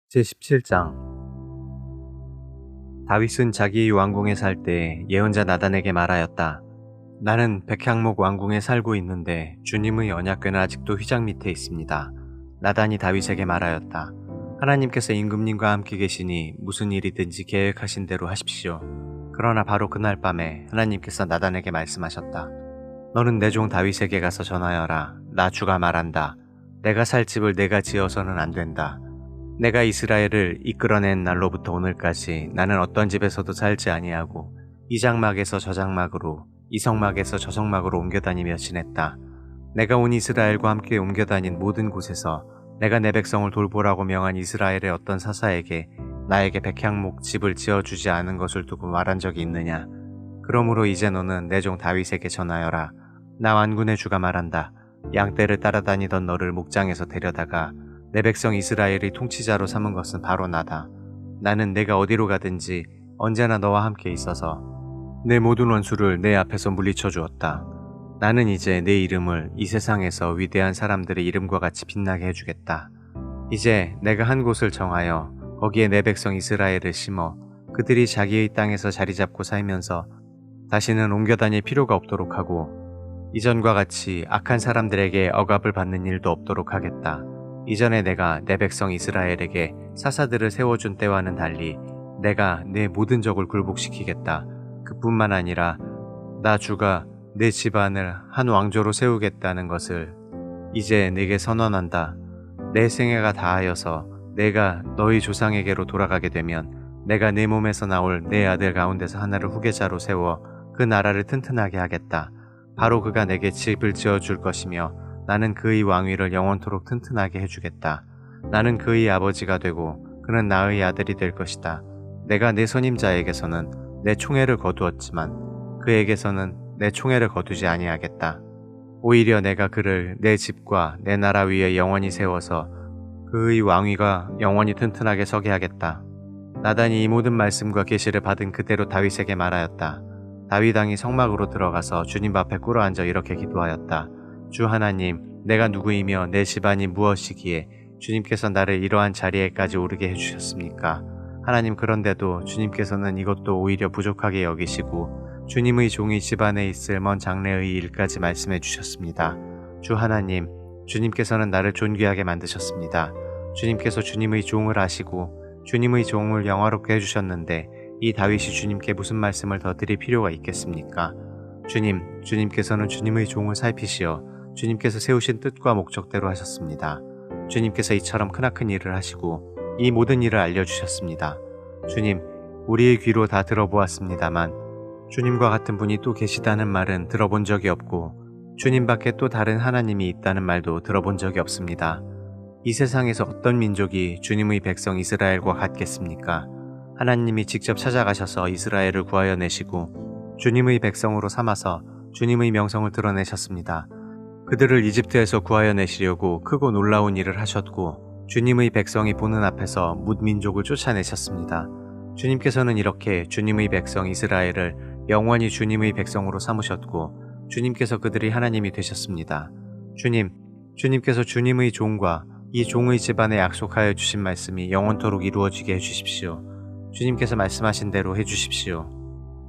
제17장 다윗은 자기 왕궁에 살 때 예언자 나단에게 말하였다. 나는 백향목 왕궁에 살고 있는데 주님의 언약궤는 아직도 휘장 밑에 있습니다. 나단이 다윗에게 말하였다. 하나님께서 임금님과 함께 계시니 무슨 일이든지 계획하신 대로 하십시오. 그러나 바로 그날 밤에 하나님께서 나단에게 말씀하셨다. 너는 내 종 다윗에게 가서 전하여라. 나 주가 말한다. 내가 살 집을 내가 지어서는 안 된다. 내가 이스라엘을 이끌어낸 날로부터 오늘까지 나는 어떤 집에서도 살지 아니하고 이 장막에서 저 장막으로 이 성막에서 저 성막으로 옮겨다니며 지냈다. 내가 온 이스라엘과 함께 옮겨다닌 모든 곳에서 내가 내 백성을 돌보라고 명한 이스라엘의 어떤 사사에게 나에게 백향목 집을 지어주지 않은 것을 두고 말한 적이 있느냐. 그러므로 이제 너는 내 종 다윗에게 전하여라. 나 완군의 주가 말한다. 양떼를 따라다니던 너를 목장에서 데려다가 내 백성 이스라엘의 통치자로 삼은 것은 바로 나다. 나는 내가 어디로 가든지 언제나 너와 함께 있어서 내 모든 원수를 내 앞에서 물리쳐 주었다. 나는 이제 내 이름을 이 세상에서 위대한 사람들의 이름과 같이 빛나게 해주겠다. 이제 내가 한 곳을 정하여 거기에 내 백성 이스라엘을 심어 그들이 자기의 땅에서 자리 잡고 살면서 다시는 옮겨 다닐 필요가 없도록 하고 이전과 같이 악한 사람들에게 억압을 받는 일도 없도록 하겠다. 이전에 내가 내 백성 이스라엘에게 사사들을 세워준 때와는 달리 내가 내 모든 적을 굴복시키겠다. 그뿐만 아니라 나 주가 내 집안을 한 왕조로 세우겠다는 것을 이제 네게 선언한다. 내 생애가 다하여서 내가 너희 조상에게로 돌아가게 되면 내가 내 몸에서 나올 내 아들 가운데서 하나를 후계자로 세워 그 나라를 튼튼하게 하겠다. 바로 그가 내게 집을 지어줄 것이며 나는 그의 왕위를 영원토록 튼튼하게 해주겠다. 나는 그의 아버지가 되고 그는 나의 아들이 될 것이다. 내가 내 선임자에게서는 내 총애를 거두었지만 그에게서는 내 총애를 거두지 아니하겠다. 오히려 내가 그를 내 집과 내 나라 위에 영원히 세워서 그의 왕위가 영원히 튼튼하게 서게 하겠다. 나단이 이 모든 말씀과 계시를 받은 그대로 다윗에게 말하였다. 다윗 왕이 성막으로 들어가서 주님 앞에 꿇어앉아 이렇게 기도하였다. 주 하나님, 내가 누구이며 내 집안이 무엇이기에 주님께서 나를 이러한 자리에까지 오르게 해주셨습니까? 하나님, 그런데도 주님께서는 이것도 오히려 부족하게 여기시고 주님의 종이 집안에 있을 먼 장래의 일까지 말씀해 주셨습니다. 주 하나님, 주님께서는 나를 존귀하게 만드셨습니다. 주님께서 주님의 종을 아시고 주님의 종을 영화롭게 해주셨는데 이 다윗이 주님께 무슨 말씀을 더 드릴 필요가 있겠습니까? 주님께서는 주님의 종을 살피시어 주님께서 세우신 뜻과 목적대로 하셨습니다. 주님께서 이처럼 크나큰 일을 하시고 이 모든 일을 알려주셨습니다. 주님, 우리의 귀로 다 들어보았습니다만 주님과 같은 분이 또 계시다는 말은 들어본 적이 없고 주님 밖에 또 다른 하나님이 있다는 말도 들어본 적이 없습니다. 이 세상에서 어떤 민족이 주님의 백성 이스라엘과 같겠습니까? 하나님이 직접 찾아가셔서 이스라엘을 구하여 내시고 주님의 백성으로 삼아서 주님의 명성을 드러내셨습니다. 그들을 이집트에서 구하여 내시려고 크고 놀라운 일을 하셨고 주님의 백성이 보는 앞에서 뭇민족을 쫓아내셨습니다. 주님께서는 이렇게 주님의 백성 이스라엘을 영원히 주님의 백성으로 삼으셨고 주님께서 그들이 하나님이 되셨습니다. 주님께서 주님의 종과 이 종의 집안에 약속하여 주신 말씀이 영원토록 이루어지게 해주십시오. 주님께서 말씀하신 대로 해주십시오.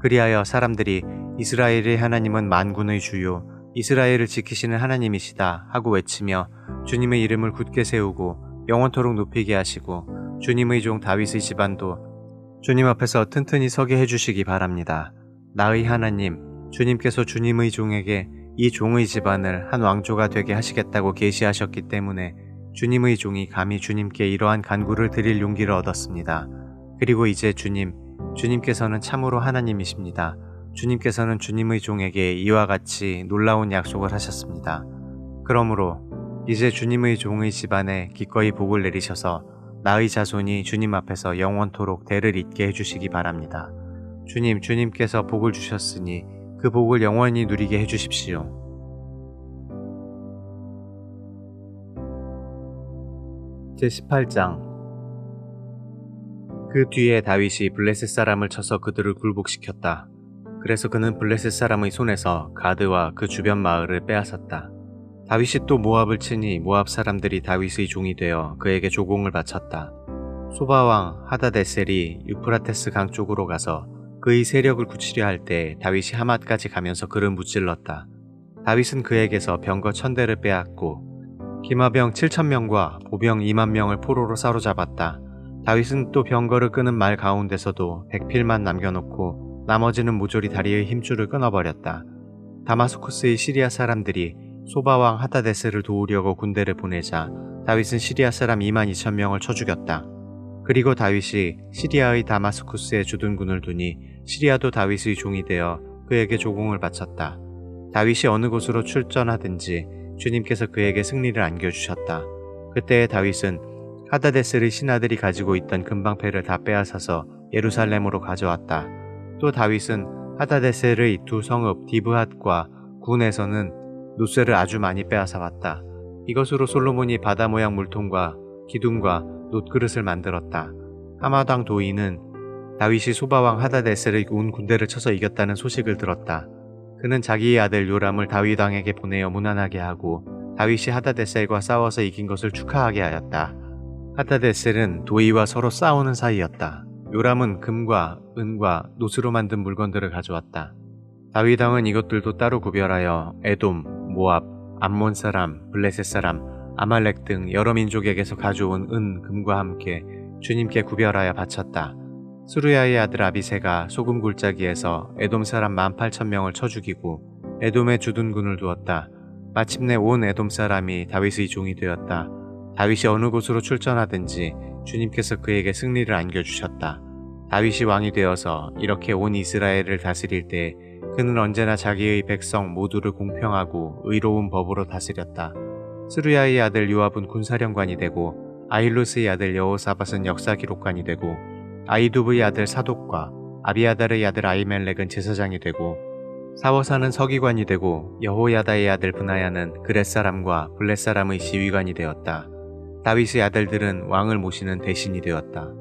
그리하여 사람들이 이스라엘의 하나님은 만군의 주요 이스라엘을 지키시는 하나님이시다 하고 외치며 주님의 이름을 굳게 세우고 영원토록 높이게 하시고 주님의 종 다윗의 집안도 주님 앞에서 튼튼히 서게 해주시기 바랍니다. 나의 하나님, 주님께서 주님의 종에게 이 종의 집안을 한 왕조가 되게 하시겠다고 계시하셨기 때문에 주님의 종이 감히 주님께 이러한 간구를 드릴 용기를 얻었습니다. 그리고 이제 주님께서는 참으로 하나님이십니다. 주님께서는 주님의 종에게 이와 같이 놀라운 약속을 하셨습니다. 그러므로 이제 주님의 종의 집안에 기꺼이 복을 내리셔서 나의 자손이 주님 앞에서 영원토록 대를 잇게 해주시기 바랍니다. 주님께서 복을 주셨으니 그 복을 영원히 누리게 해주십시오. 제18장 그 뒤에 다윗이 블레셋 사람을 쳐서 그들을 굴복시켰다. 그래서 그는 블레셋 사람의 손에서 가드와 그 주변 마을을 빼앗았다. 다윗이 또 모압을 치니 모압 사람들이 다윗의 종이 되어 그에게 조공을 바쳤다. 소바왕 하다데셀이 유프라테스 강 쪽으로 가서 그의 세력을 굳히려 할 때 다윗이 하맛까지 가면서 그를 무찔렀다. 다윗은 그에게서 병거 1000대를 빼앗고 기마병 7000명과 보병 20000명을 포로로 사로잡았다. 다윗은 또 병거를 끄는 말 가운데서도 백필만 남겨놓고 나머지는 모조리 다리의 힘줄을 끊어버렸다. 다마스쿠스의 시리아 사람들이 소바왕 하다데스를 도우려고 군대를 보내자 다윗은 시리아 사람 22,000명을 쳐 죽였다. 그리고 다윗이 시리아의 다마스쿠스에 주둔군을 두니 시리아도 다윗의 종이 되어 그에게 조공을 바쳤다. 다윗이 어느 곳으로 출전하든지 주님께서 그에게 승리를 안겨주셨다. 그때의 다윗은 하다데스의 신하들이 가지고 있던 금방패를 다 빼앗아서 예루살렘으로 가져왔다. 또 다윗은 하다데셀의 두 성읍 디브핫과 군에서는 노쇠를 아주 많이 빼앗아왔다. 이것으로 솔로몬이 바다 모양 물통과 기둥과 놋그릇을 만들었다. 하마당 도인은 다윗이 소바왕 하다데셀의 온 군대를 쳐서 이겼다는 소식을 들었다. 그는 자기의 아들 요람을 다윗 왕에게 보내어 무난하게 하고 다윗이 하다데셀과 싸워서 이긴 것을 축하하게 하였다. 하다데셀은 도이와 서로 싸우는 사이였다. 요람은 금과 은과 놋으로 만든 물건들을 가져왔다. 다윗 왕은 이것들도 따로 구별하여 에돔, 모압, 암몬 사람, 블레셋 사람, 아말렉 등 여러 민족에게서 가져온 은, 금과 함께 주님께 구별하여 바쳤다. 스루야의 아들 아비새가 소금 골짜기에서 에돔 사람 18,000명을 쳐 죽이고 에돔에 주둔군을 두었다. 마침내 온 에돔 사람이 다윗의 종이 되었다. 다윗이 어느 곳으로 출전하든지 주님께서 그에게 승리를 안겨주셨다. 다윗이 왕이 되어서 이렇게 온 이스라엘을 다스릴 때 그는 언제나 자기의 백성 모두를 공평하고 의로운 법으로 다스렸다. 스루야의 아들 요압은 군사령관이 되고 아힐로스의 아들 여호사밧은 역사기록관이 되고 아이두브의 아들 사독과 아비아달의 아들 아히멜렉은 제사장이 되고 사워사는 서기관이 되고 여호야다의 아들 브나야는 그렛 사람과 블렛 사람의 지휘관이 되었다. 다윗의 아들들은 왕을 모시는 대신이 되었다.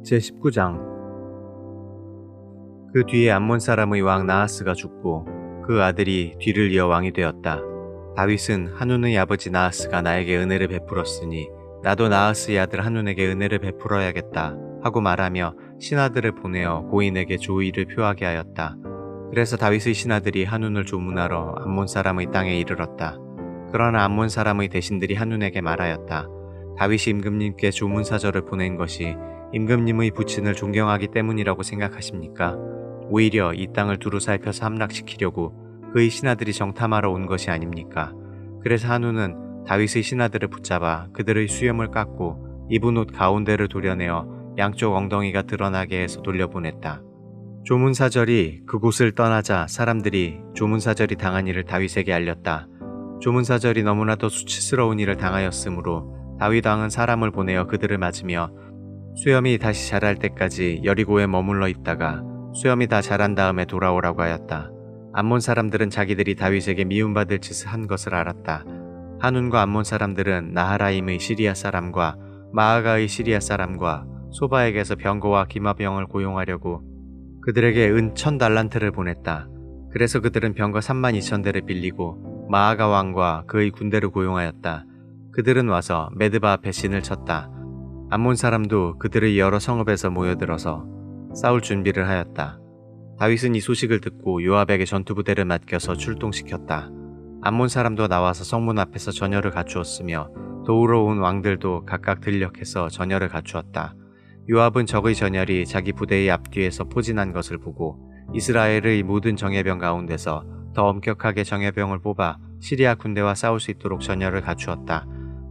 제19장 그 뒤에 암몬 사람의 왕 나하스가 죽고 그 아들이 뒤를 이어 왕이 되었다. 다윗은 한운의 아버지 나하스가 나에게 은혜를 베풀었으니 나도 나하스의 아들 한운에게 은혜를 베풀어야겠다 하고 말하며 신하들을 보내어 고인에게 조의를 표하게 하였다. 그래서 다윗의 신하들이 한운을 조문하러 암몬 사람의 땅에 이르렀다. 그러나 암몬 사람의 대신들이 한운에게 말하였다. 다윗이 임금님께 조문사절을 보낸 것이 임금님의 부친을 존경하기 때문이라고 생각하십니까? 오히려 이 땅을 두루 살펴서 함락시키려고 그의 신하들이 정탐하러 온 것이 아닙니까? 그래서 한운은 다윗의 신하들을 붙잡아 그들의 수염을 깎고 입은 옷 가운데를 도려내어 양쪽 엉덩이가 드러나게 해서 돌려보냈다. 조문사절이 그곳을 떠나자 사람들이 조문사절이 당한 일을 다윗에게 알렸다. 조문사절이 너무나도 수치스러운 일을 당하였으므로 다윗 왕은 사람을 보내어 그들을 맞으며 수염이 다시 자랄 때까지 여리고에 머물러 있다가 수염이 다 자란 다음에 돌아오라고 하였다. 암몬 사람들은 자기들이 다윗에게 미움받을 짓을 한 것을 알았다. 한운과 암몬 사람들은 나하라임의 시리아 사람과 마아가의 시리아 사람과 소바에게서 병거와 기마병을 고용하려고 그들에게 은 1000달란트를 보냈다. 그래서 그들은 병거 32,000대를 빌리고 마아가 왕과 그의 군대를 고용하였다. 그들은 와서 메드바 앞에 신을 쳤다. 암몬 사람도 그들의 여러 성읍에서 모여들어서 싸울 준비를 하였다. 다윗은 이 소식을 듣고 요압에게 전투부대를 맡겨서 출동시켰다. 암몬 사람도 나와서 성문 앞에서 전열을 갖추었으며 도우러 온 왕들도 각각 들녘에서 전열을 갖추었다. 요압은 적의 전열이 자기 부대의 앞뒤에서 포진한 것을 보고 이스라엘의 모든 정예병 가운데서 더 엄격하게 정예병을 뽑아 시리아 군대와 싸울 수 있도록 전열을 갖추었다.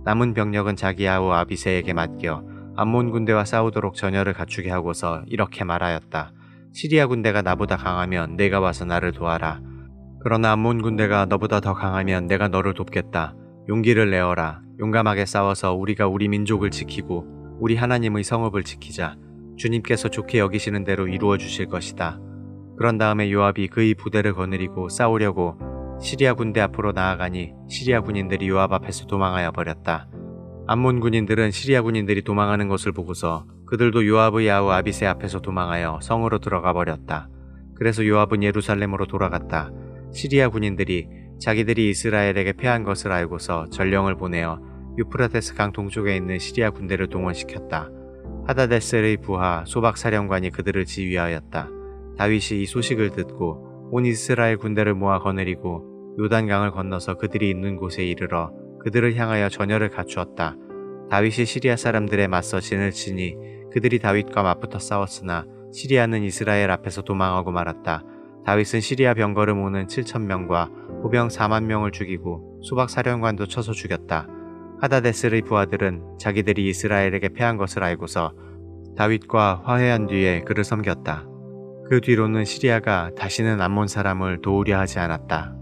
남은 병력은 자기 아우 아비새에게 맡겨 암몬 군대와 싸우도록 전열을 갖추게 하고서 이렇게 말하였다. 시리아 군대가 나보다 강하면 내가 와서 나를 도와라. 그러나 암몬 군대가 너보다 더 강하면 내가 너를 돕겠다. 용기를 내어라. 용감하게 싸워서 우리가 우리 민족을 지키고 우리 하나님의 성읍을 지키자. 주님께서 좋게 여기시는 대로 이루어 주실 것이다. 그런 다음에 요압이 그의 부대를 거느리고 싸우려고 시리아 군대 앞으로 나아가니 시리아 군인들이 요압 앞에서 도망하여 버렸다. 암몬 군인들은 시리아 군인들이 도망하는 것을 보고서 그들도 요압의 아우 아비새 앞에서 도망하여 성으로 들어가 버렸다. 그래서 요압은 예루살렘으로 돌아갔다. 시리아 군인들이 자기들이 이스라엘에게 패한 것을 알고서 전령을 보내어 유프라테스 강 동쪽에 있는 시리아 군대를 동원시켰다. 하다데셀의 부하 소박 사령관이 그들을 지휘하였다. 다윗이 이 소식을 듣고 온 이스라엘 군대를 모아 거느리고 요단강을 건너서 그들이 있는 곳에 이르러 그들을 향하여 전열을 갖추었다. 다윗이 시리아 사람들에 맞서 진을 치니 그들이 다윗과 맞붙어 싸웠으나 시리아는 이스라엘 앞에서 도망하고 말았다. 다윗은 시리아 병거를 모는 7,000명과 보병 4만 명을 죽이고 소박 사령관도 쳐서 죽였다. 하다데셀의 부하들은 자기들이 이스라엘에게 패한 것을 알고서 다윗과 화해한 뒤에 그를 섬겼다. 그 뒤로는 시리아가 다시는 암몬 사람을 도우려 하지 않았다.